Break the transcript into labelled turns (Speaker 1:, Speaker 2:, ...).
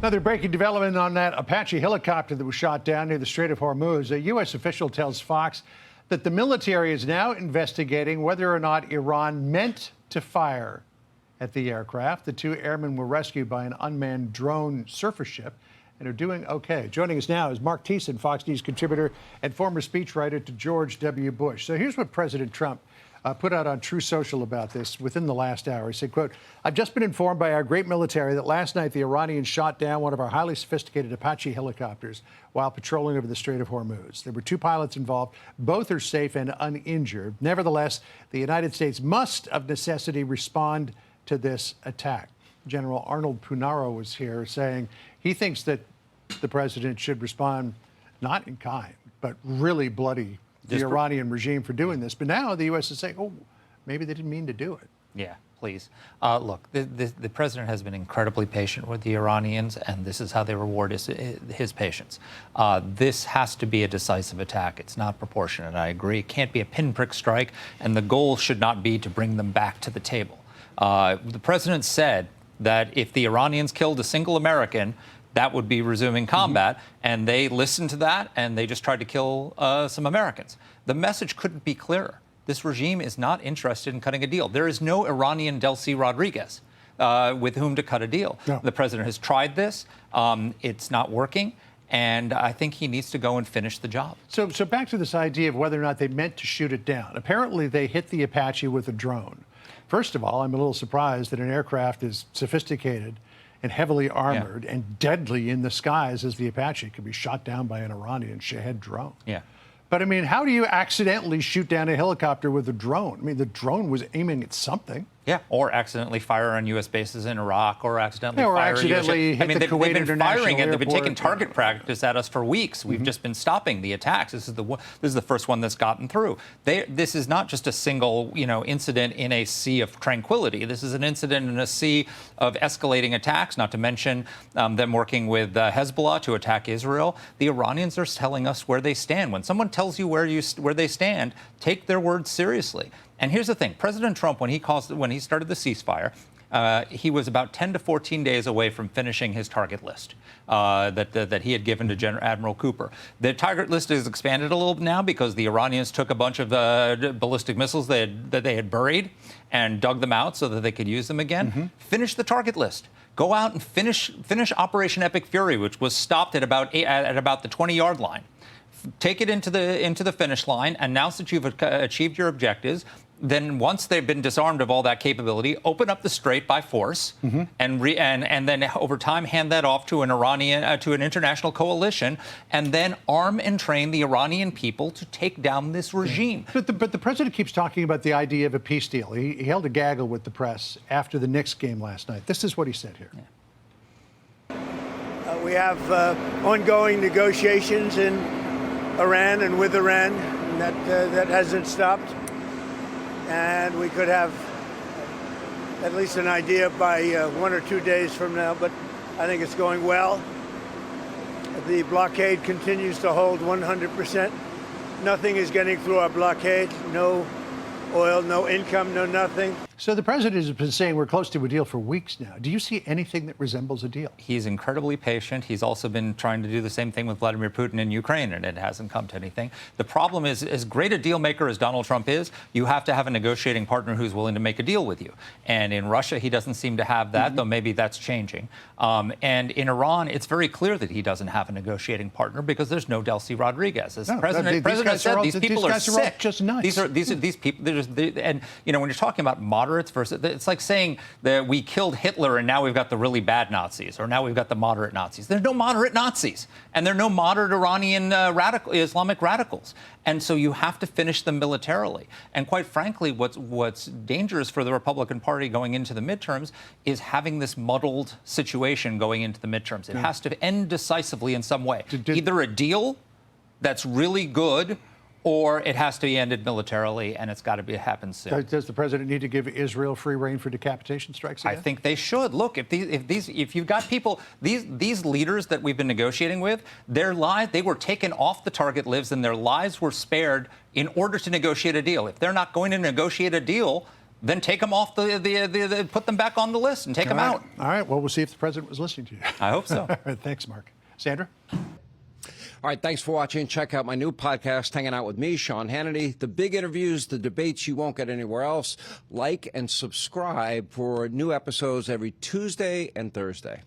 Speaker 1: Another breaking development on that Apache helicopter that was shot down near the Strait of Hormuz. A U.S. official tells Fox that the military is now investigating whether or not Iran meant to fire at the aircraft. The two airmen were rescued by an unmanned drone surface ship and are doing okay. Joining us now is Marc Thiessen, Fox News contributor and former speechwriter to George W. Bush. So here's what President Trump put out on True Social about this within the last hour. He said, quote, "I've just been informed by our great military that last night the Iranians shot down one of our highly sophisticated Apache helicopters while patrolling over the Strait of Hormuz. There were two pilots involved. Both are safe and uninjured. Nevertheless, the United States must, of necessity, respond to this attack." General Arnold Punaro was here saying he thinks that the president should respond not in kind, but really bloody the Iranian regime for doing this. But now the U.S. is saying, oh, maybe they didn't mean to do it.
Speaker 2: Yeah, please. Look, the president has been incredibly patient with the Iranians, and this is how they reward his patience. This has to be a decisive attack. It's not proportionate. I agree. It can't be a pinprick strike, and the goal should not be to bring them back to the table. The president said that if the Iranians killed a single American, that would be resuming combat, and they listened to that, and they just tried to kill some Americans. The message couldn't be clearer. This regime is not interested in cutting a deal. There is no Iranian Delcy Rodriguez with whom to cut a deal. No. The president has tried this. It's not working, and I think he needs to go and finish the job.
Speaker 1: So back to this idea of whether or not they meant to shoot it down. Apparently, they hit the Apache with a drone. First of all, I'm a little surprised that an aircraft as sophisticated and heavily armored and deadly in the skies as the Apache could be shot down by an Iranian Shahed drone.
Speaker 2: Yeah.
Speaker 1: But, I mean, how do you accidentally shoot down a helicopter with a drone? I mean, the drone was aiming at something.
Speaker 2: Yeah, or accidentally fire on U.S. bases in Iraq, or accidentally fire
Speaker 1: accidentally hit the Kuwait
Speaker 2: they've been firing it. They've been
Speaker 1: Airport.
Speaker 2: taking target practice at us for weeks. We've just been stopping the attacks. This is the first one that's gotten through. This is not just a single, incident in a sea of tranquility. This is an incident in a sea of escalating attacks. Not to mention them working with Hezbollah to attack Israel. The Iranians are telling us where they stand. When someone tells you where they stand, take their words seriously. And here's the thing: President Trump, when he started the ceasefire, he was about 10 to 14 days away from finishing his target list that he had given to Admiral Cooper. The target list is expanded a little now because the Iranians took a bunch of ballistic missiles that they had buried and dug them out so that they could use them again. Finish the target list. Go out and finish Operation Epic Fury, which was stopped at about the 20-yard line. Take it into the finish line, announce that you've achieved your objectives. Then, once they've been disarmed of all that capability, open up the strait by force, and then over time hand that off to an international coalition, and then arm and train the Iranian people to take down this regime.
Speaker 1: But the president keeps talking about the idea of a peace deal. He held a gaggle with the press after the Knicks game last night. This is what he said here.
Speaker 3: Yeah. We have ongoing negotiations in Iran and with Iran, and that hasn't stopped. And we could have at least an idea by 1 or 2 days from now, but I think it's going well. The blockade continues to hold 100%. Nothing is getting through our blockade. No oil, no income, no nothing.
Speaker 1: So the president has been saying we're close to a deal for weeks now. Do you see anything that resembles a deal?
Speaker 2: He's incredibly patient. He's also been trying to do the same thing with Vladimir Putin in Ukraine, and it hasn't come to anything. The problem is, as great a deal maker as Donald Trump is, you have to have a negotiating partner who's willing to make a deal with you. And in Russia, he doesn't seem to have that, though maybe that's changing. And in Iran, it's very clear that he doesn't have a negotiating partner because there's no Delcy Rodriguez. As the president said, these people are sick.
Speaker 1: Just nuts.
Speaker 2: These people, and when you're talking about moderates versus, it's like saying that we killed Hitler and now we've got the really bad Nazis, or now we've got the moderate Nazis. There's no moderate Nazis, and there are no moderate Iranian Islamic radicals. And so you have to finish them militarily. And quite frankly, what's dangerous for the Republican Party going into the midterms is having this muddled situation going into the midterms. It has to end decisively in some way. Either a deal that's really good, or it has to be ended militarily, and it's got to happen soon.
Speaker 1: Does the president need to give Israel free rein for decapitation strikes again?
Speaker 2: I think they should. Look, if you've got people, these leaders that we've been negotiating with, their lives, they were taken off the target lists, and their lives were spared in order to negotiate a deal. If they're not going to negotiate a deal, then take them off put them back on the list and take them out.
Speaker 1: All right. Well, we'll see if the president was listening to you.
Speaker 2: I hope so.
Speaker 1: All right, thanks, Mark. Sandra?
Speaker 4: All right, thanks for watching. Check out my new podcast, Hanging Out with Me, Sean Hannity. The big interviews, the debates you won't get anywhere else. Like and subscribe for new episodes every Tuesday and Thursday.